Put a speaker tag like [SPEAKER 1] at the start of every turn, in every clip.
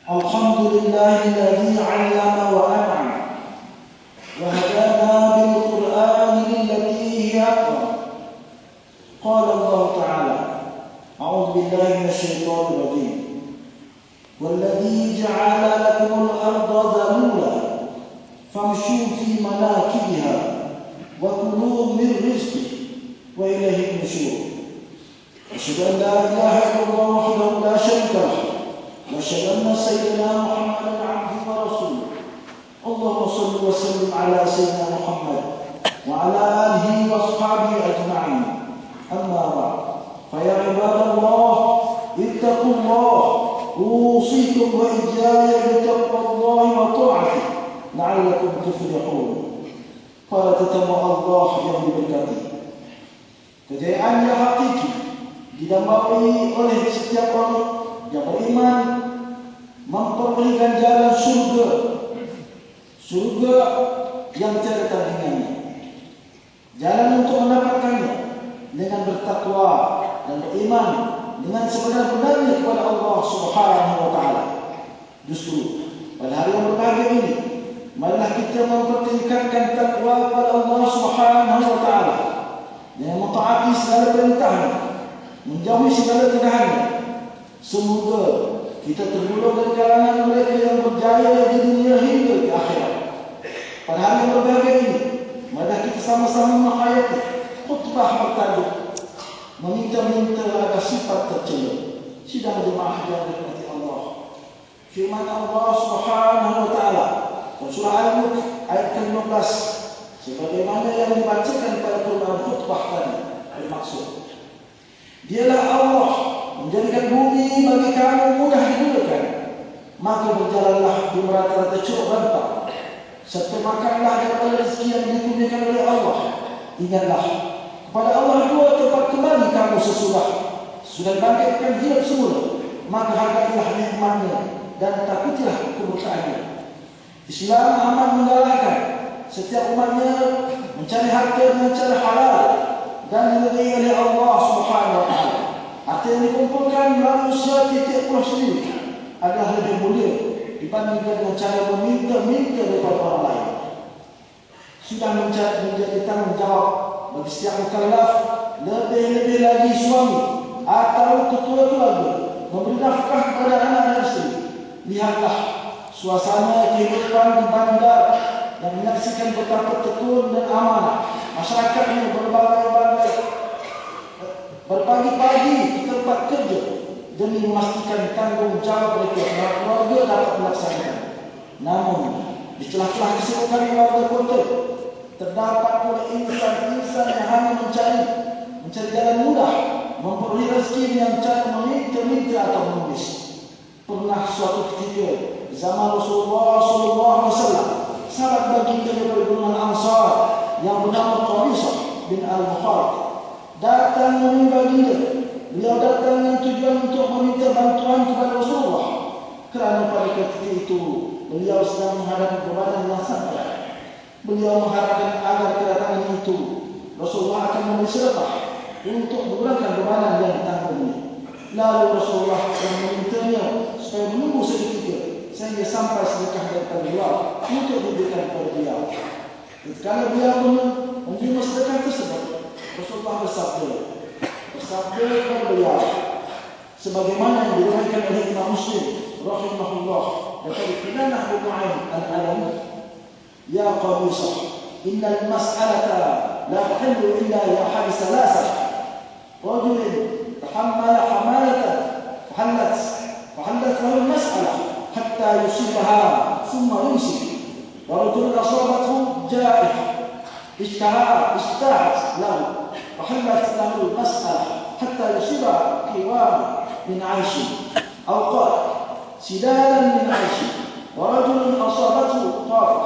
[SPEAKER 1] Alhamdulillahilladzi 'allama wa an'am wa hadana bil Qur'ani lillati hiya aqwam. Qala Allah Ta'ala, a'udzu billahi minasy syaithanir rajim. Walladzi ja'ala lakumul arda dhalula famshu fi manakibiha wa kulu min rizqihi wa ilayhi nusyur. Asyhadu an la ilaha illallah wahdahu la syarika lahu wa asyhadu anna sayyidina Muhammadan 'abduhu wa rasuluh. Allahumma shalli wa sallim ala sayyidina Muhammad wa ala alihi wa ashabihi ajma'in. Amma ba'd. Fa ya ibadallah, ittaqullah, usikum wa iyaya bi taqwallahi wa ta'atihi la'allakum tuflihun. Para tetamu Allah yang diberkati, kejayaan yang hakiki didamai oleh setiap orang yang beriman memperoleh ganjaran surga, surga yang tiada tandingannya. Jalan untuk mendapatkannya dengan bertakwa dan beriman dengan sebenar-benarnya kepada Allah Subhanahu wa Ta'ala. Justru pada hari yang berbahagia ini, marilah kita mempertingkatkan takwa kepada Allah Subhanahu wa Ta'ala dengan mentaati segala perintahnya, menjauhi segala kedahannya. Semoga kita tergolong dari kalangan mereka yang berjaya di dunia hingga di akhirat. Pada hari yang berbahagia ini, marilah kita sama-sama menghayati khutbah bertajuk meminta-minta agar sifat tercela. Sidang jemaah yang dirahmati Allah, firman Allah Subhanahu wa Ta'ala surah Al-Mulk ayat ke-15 sebagaimana yang dibacakan pada Quran khutbah tadi bermaksud, dialah Allah menjadikan bumi bagi kamu mudah digunakan, maka berjalanlah di merata-rata curug rantau, serta makanlah daripada rezeki yang dikurniakan oleh Allah. Ingatlah kepada Allah dua tempat kembali kamu sesudah bangkitkan hidup semula, maka hargailah nikmatnya dan takutilah kemurkaannya. Islam amat menggalakkan setiap umatnya mencari harta dengan cara halal dan diridai oleh Allah Subhanahu wa Ta'ala. Harta yang dikumpulkan melalui usaha titik pulau sendiri adalah lebih mulia dibandingkan dengan cara meminta-minta daripada orang lain. Sudah menjadi tanggungjawab bagi setiap mukallaf, lebih-lebih lagi suami atau ketua keluarga, memberi nafkah kepada anak dan isteri. Lihatlah suasana kehidupan di bandar yang menyaksikan betapa tekun dan amanah masyarakatnya berpagi-pagi di tempat kerja demi memastikan tanggungjawab mereka keluarga dapat melaksanakan. Namun di celah-celah kesibukan warga kota terdapat pula insan-insan yang hanya mencari jalan mudah memperoleh rezeki dengan cara meminta-minta atau mengemis. Pernah suatu ketika zaman Rasulullah SAW, sahabat baginda dari golongan Ansar yang bernama Qabisah bin Al-Mukharib datang menemui baginda. Beliau datang dengan tujuan untuk meminta bantuan kepada Rasulullah kerana pada ketika itu beliau sedang menghadapi bebanan yang sangat berat. Beliau mengharapkan agar kedatangan itu Rasulullah akan memberi sedekah untuk mengurangkan bebanan yang ditanggungnya. Lalu Rasulullah yang memintanya supaya menunggu seketika sehingga sampai sedekah daripada beliau untuk diberikan kepada beliau. Ketika beliau menerima sedekah tersebut, Rasulullah bersabda kepada beliau sebagaimana yang diriwayatkan oleh Imam Muslim rahimahullah dari Kinanah bin Nu'aim al-Alami, ya Qabisah, innal mas'alata la tahillu illa li ahadi salasah rajulin تحمل حمالة فحلت له المسألة حتى يصيبها ثم يمسك، ورجل أصابته جائحة اشتاعت له فحلت له المسألة حتى يصيب قوام من عيش، أو قال سدالا من عيش، ورجل أصابته طافة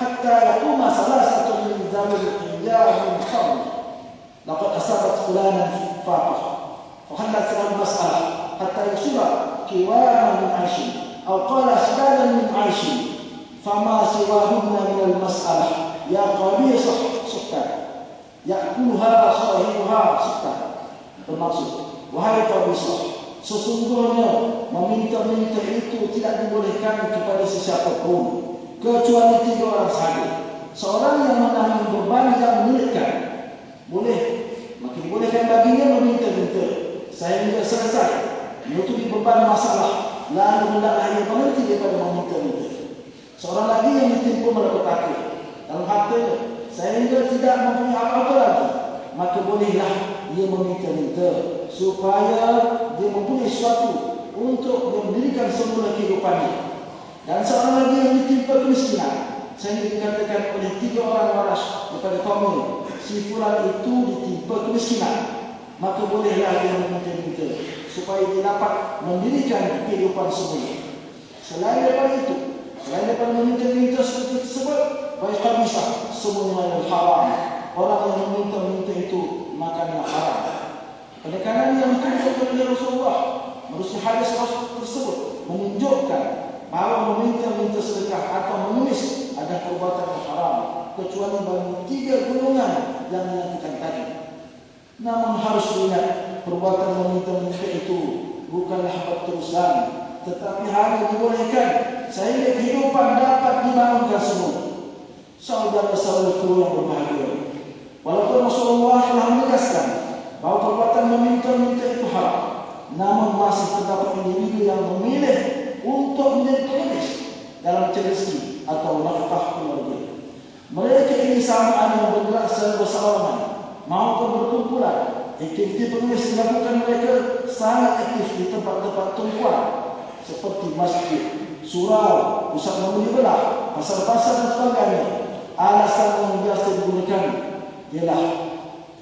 [SPEAKER 1] حتى يقوم ثلاثة من ذوي الحجاب من قبل لقد أصابت فلانا فاقة فحلت له المسألة حتى يصيب قواما من عيش، أو قال سدالا من عيش، فما سواهن من المسألة يا قبيصة سكتا يأكلها صاحبها سكتا. Bermaksud, wahai Qabisah, sesungguhnya meminta-minta itu tidak dibolehkan kepada sesiapa pun kecuali 3 orang sahaja. Seorang yang menanggung beban yang menyulitkan boleh, maka dibolehkan baginya meminta-minta sehingga selesai menutupi beban masalah, lalu hendaklah ia berhenti daripada meminta-minta. Seorang lagi yang ditimpa malapetaka dalam hartanya sehingga tidak mempunyai apa-apa lagi, maka bolehlah ia meminta-minta supaya dia mempunyai sesuatu untuk mendirikan semula kehidupannya. Dan seorang lagi yang ditimpa kemiskinan sehingga dikatakan oleh 3 orang waras daripada kaumnya, si fulan itu ditimpa kemiskinan, maka bolehlah dia meminta-minta supaya dia dapat mendirikan kehidupan semula. Selain daripada itu, selain daripada meminta-minta seperti tersebut, baiklah bisa semuanya yang haram. Orang yang meminta-minta itu makannya haram. Penekanan yang ditunjukkan oleh Rasulullah melalui hadis tersebut menunjukkan bahawa meminta-minta sedekah atau mengemis adalah perbuatan yang haram, kecuali bagi 3 golongan yang dinyatakan tadi. Namun harus diingat, perbuatan meminta-minta itu bukanlah berterusan, tetapi hanya dibolehkan sehingga kehidupan dapat dibangunkan semula. Saudara-saudaraku yang berbahagia, walaupun Rasulullah telah menegaskan bahawa perbuatan meminta-minta itu haram, namun masih terdapat individu yang memilih untuk menjadi pengemis dalam rezeki atau nafkah keluarga. Mereka ini sama ada yang bergerak secara bersama maupun berkumpulan. Aktiviti pengemis dilakukan mereka sangat aktif di tempat-tempat tumpuan seperti masjid, surau, pusat membeli belah, pasar-pasar dan sebagainya. Alasan yang biasa digunakan ialah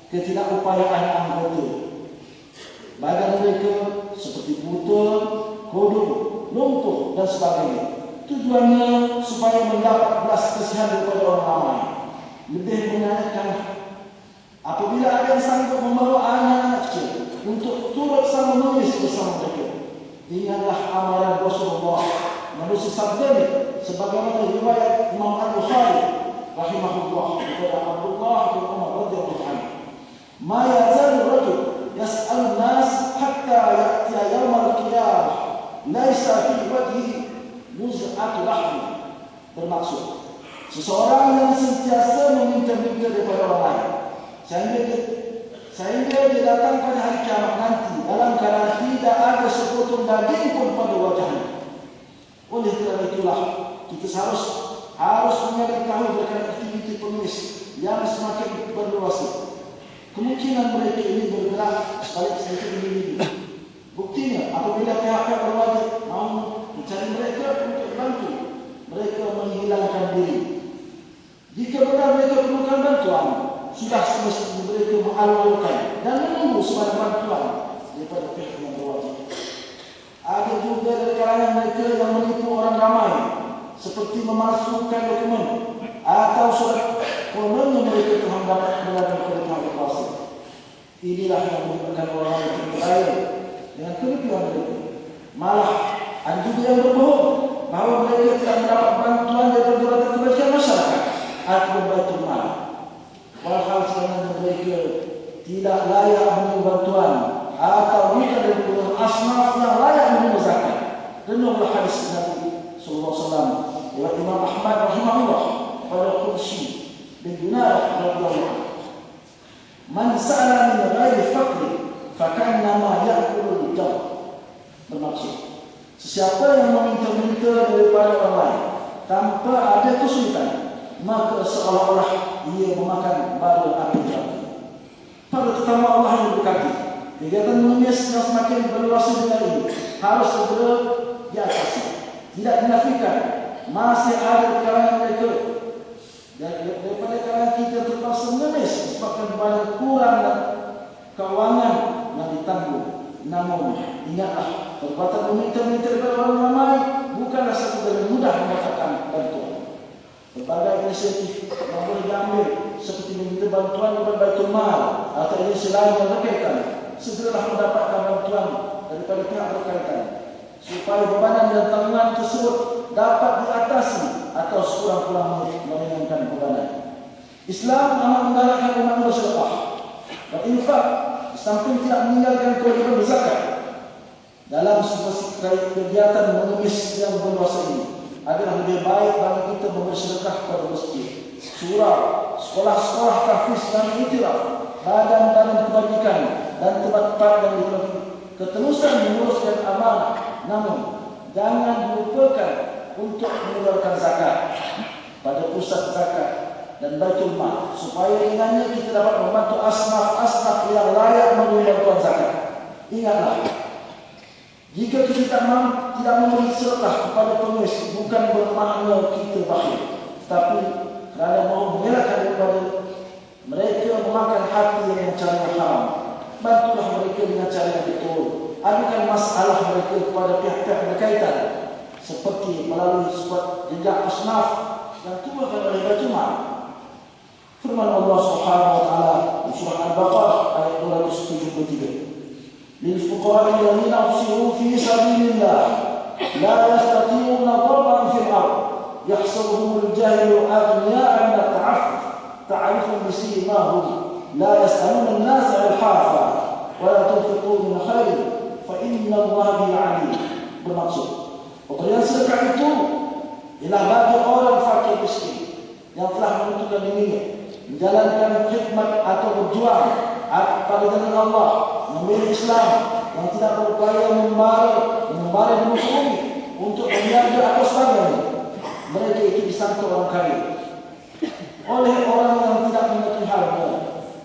[SPEAKER 1] ketidakupayaan anggota. Badan mereka seperti buta, kodok, lumpuh dan sebagainya. Tujuannya supaya mendapat belas kasihan daripada orang ramai. Lebih menyayangkan apabila ada yang sanggup membawa anak-anak kecil untuk turut sama menulis bersama mereka. Ingatlah amaran Rasulullah melalui sabdanya sebagaimana riwayat Imam Al-Bukhari rahimahullah kepada Abdullah bin Umar radhiyallahu anhu. Ma yazalu rajul yas'al nas hatta ya'tiya yawm al-qiyamah laisa fi wajhihi muz'atu lahmi. Bermaksud, seseorang yang sentiasa meminta-minta daripada orang lain sehingga dia datang pada hari kiamat nanti dalam keadaan tidak ada sepotong daging pun pada wajahnya. Oleh kerana itulah kita harus menyadari berkaitan aktiviti pengemis yang semakin berluas. Kemungkinan mereka ini bergerak sebalik sedikit individu. Buktinya apabila pihak-pihak berwajib mahu mencari mereka untuk bantu mereka menghilangkan diri. Jika benar mereka perlukan bantuan, sudah semestinya mereka mengalurkan dan menunggu sebarang bantuan daripada pihak yang berwajib. Ada juga dari kalangan mereka yang menipu orang ramai seperti memalsukan dokumen atau surat kononnya mereka telah mendapat kebenaran daripada pihak berkuasa. Inilah yang menyebabkan orang yang terpercaya dengan kelebihan mereka. Malah ada juga yang berbohong bahawa mereka tidak mendapat bantuan daripada jabatan kebajikan masyarakat atau Baitul Mal. Walhal sebenarnya mereka tidak layak menerima bantuan atau bukan dari golongan asnaf yang layak menerima zakat. Dengarlah hadis Nabi sallallahu alaihi wasallam riwayat Imam Ahmad rahimahullah pada Qudsi bin Dinar radhiyallahu anhu. Man sa'ala min ghairi faqri fakannama ya'kulu al-jam. Bermaksud, sesiapa yang meminta-minta daripada orang lain tanpa ada kesulitan, maka seolah-olah ia memakan bara api neraka. Para tetamu Allah yang berkati, kegiatan mengemis yang semakin berluas dengan ini harus segera diatasi. Tidak dinafikan, masih ada kalangan mereka daripada kalangan kita terpaksa mengemis disebabkan badan kurang dan kewangan yang ditanggung. Namun ingatlah, perbuatan meminta-minta daripada orang ramai bukanlah satu dengan mudah mendapatkan bantuan. Berbagai inisiatif yang boleh diambil seperti meminta bantuan daripada Baitul Mal atau inisiatif lain yang berkaitan, segeralah mendapatkan bantuan daripada pihak berkaitan supaya bebanan dan tanggungan tersebut dapat diatasi atau sekurang-kurangnya meringankan bebanan. Islam amat menggalakkan umat bersedekah dan infak, samping tidak meninggalkan kewajiban berzakat. dalam situasi kegiatan mengemis yang berluasa ini adalah lebih baik bagi kita memberi sedekah kepada masjid, surau, sekolah-sekolah tahfiz dan iktiraf, badan-badan kebajikan dan tempat-tempat yang diperlukan ketulusan menguruskan amanah. Namun jangan dilupakan untuk mengeluarkan zakat pada pusat zakat dan Baitul Mal, supaya dengannya kita dapat membantu asnaf-asnaf yang layak mengeluarkan zakat. Ingatlah, jika kita tidak memberi sedekah kepada pengemis, bukan bermakna kita bakhil, tapi kerana mahu mengelakkan daripada mereka memakan hati yang cara haram. Bantulah mereka dengan cara yang betul. Adukan masalah mereka kepada pihak-pihak berkaitan, seperti melalui surat jejak asnaf yang tubuhkan oleh Baitul Mal. Firman Allah Subhanahu wa taala di surah Al-Baqarah ayat 273. Lil fuqara alladziina uhsiru fi sabilillah la yastati'una darban fil ard yahsabuhumul jahilu aghniya'a min at-ta'affuf ta'rifuhum bisimahum la yas'aluna an-nasa ilhafa wa la tunfiqu min khairin fa inna Allaha bihi 'alim. Bermaksud, pemberian sedekah itu ialah bagi orang fakir miskin yang telah menentukan dirinya menjalankan khidmat atau berjuang pada jalan Allah, membela Islam, yang tidak berupaya membara di muka bumi untuk menjaga atau sebagainya. Mereka itu disangka orang kaya oleh orang yang tidak mengerti halnya,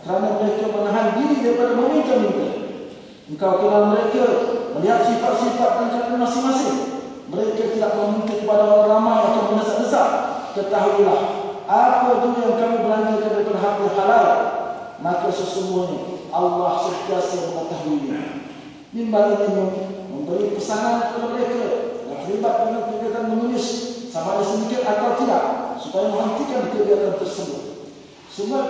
[SPEAKER 1] kerana mereka menahan diri daripada meminta-minta. Engkau kenal mereka, melihat sifat-sifat dan cara masing-masing. Mereka tidak meminta kepada orang ramai atau mendesak-desak. Ketahuilah, apa itu yang kami belanjakan daripada harta halal, maka sesungguhnya Allah sentiasa mengetahuinya. Mimbar ini memberi pesanan kepada mereka yang terlibat dengan kegiatan menulis, sama ada sedikit atau tidak, supaya menghentikan kegiatan tersebut. Semua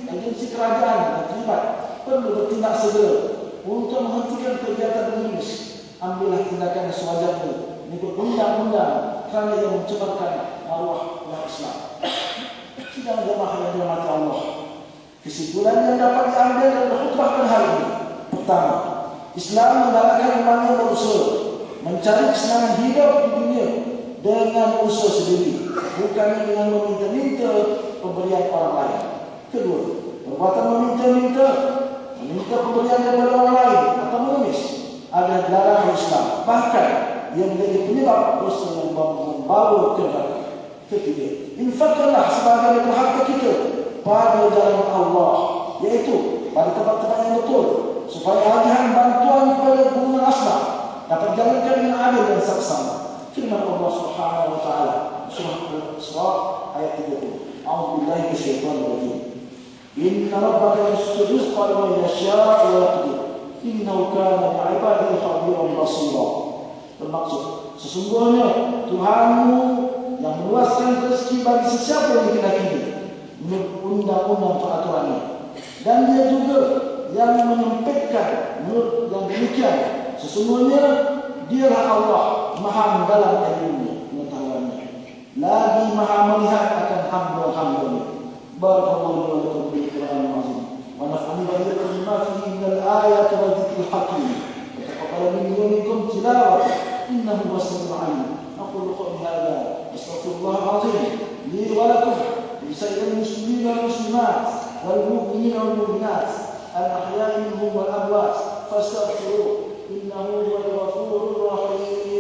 [SPEAKER 1] agensi kerajaan yang terlibat perlu bertindak segera untuk menghentikan kegiatan menulis. Ambillah tindakan sewajarnya mengikut undang-undang kerana ia mencemarkan maruah umat Islam. Sidang jemaah yang dirahmati Allah, kesimpulan yang dapat diambil dari khutbah pada hari ini. Pertama, Islam menggalakkan umatnya berusaha mencari kesenangan hidup di dunia dengan usaha sendiri, bukan dengan meminta-minta pemberian orang lain. Kedua, perbuatan meminta pemberian daripada orang lain atau mengemis adalah dilarang Islam. Bahkan ia menjadi penyebab dosa yang membawa ke neraka. Ketiga, infakkanlah sebagian harta kita pada jalan Allah, yaitu pada tempat-tempat yang betul, supaya agihan bantuan kepada guna asnaf dapat dijalankan dengan adil dan saksama. Firman Allah Subhanahu wa taala surah Al-Isra ayat 30. A'udzubillahi minasyaitonir rajim. Inna rabbaka yabsutu rizqa liman yasha'u wa yaqdir. Innahu kana bi'ibadihi khabiran basira. Bermaksud, sesungguhnya Tuhanmu yang meluaskan rezeki bagi sesiapa yang dikehendaki menurut undang-undang peraturannya, dan dia juga yang menyempitkan menurut yang demikian. Sesungguhnya dialah Allah maha mendalam ilmunya, pengetahuannya, lagi maha melihat akan hamba-hambanya. Barakallahu wa lakum bil Qur'anil azim wa nafa'ani wa iyyakum bima fihi minal ayati wa dzikril hakim. Taqabbal minni wa minkum tilawah innahu was-sami'ul 'alim. Aqulu qawli hadha astaghfirullah al-'azim li wa lakum لسائر المسلمين والمسلمات والمؤمنين والمؤمنات الأحياء منهم والأموات فاستغفروه إنه هو الغفور الرحيم.